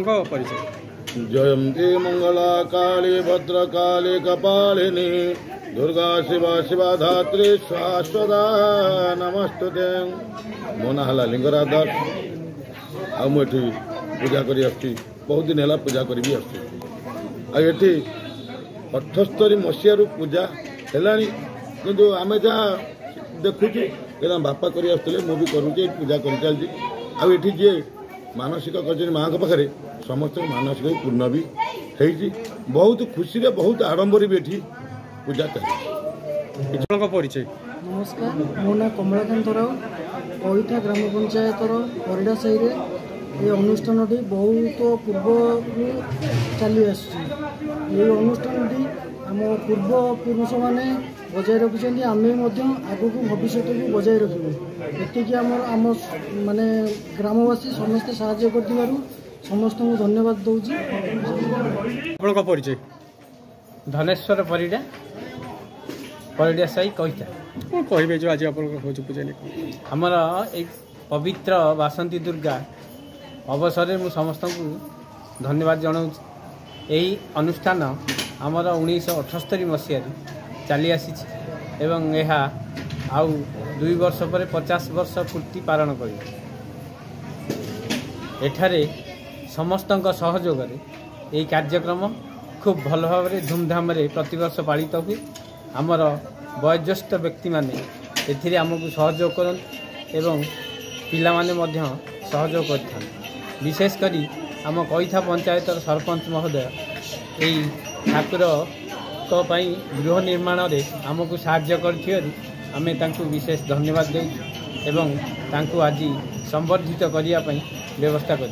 परिचय। जयंती मंगला काली भद्रकाली कपालिनी दुर्गा शिवा शिवा धात्री शाश्वता नमस्तुते। मो ना है लिंगराज दास। आठी पूजा कर बहुत दिन है पूजा करी आठी 78 मसीह पूजा है कि आम जहाँ देखुचु बापा कर भी करुचे पूजा कर चलती आठी जी मानसिक कर माँ पाखे समस्त मानसिक पूर्ण भी है बहुत खुशी रे बहुत आडंबर भी ये पूजा चलती। परिचय। नमस्कार मो ना कमलाकांत राव कईठा ग्राम पंचायत परिडा साई ये अनुष्ठान बहुत पूर्व चली आनुष्ठान आम पूर्व पुरुष मैंने बजाय रखिंट आम आग को भविष्य को बजाय रखू ये आम माने ग्रामवासी समस्त साहाय्य कर समस्त को धन्यवाद दूसरी। परिचय। धनेश्वर परिडा परिडा साई कईठा कहे जो आज पूजा आमर एक पवित्र बासंती दुर्गा अवसर में समस्त को धन्यवाद जनाऊँ। यही अनुष्ठान आमर 1978 मसीह चली आसी एवं यह आउ 2 वर्ष पर 50 वर्ष पूर्ति पालन कर एठारे समस्त सहयोग यही कार्यक्रम खूब भल भाव धूमधाम प्रतिवर्ष पालित हुए। आमर वयोज्येष्ठ व्यक्ति माने एथिरे आमको सहयोग करते एवं पिला माने मध्य सहयोग कर विशेषकर आम कईठा पंचायत सरपंच महोदय यही ठाकुर गृह निर्माण में आमको साहाय्य कर विशेष धन्यवाद दें आज संवर्धित करने व्यवस्था कर।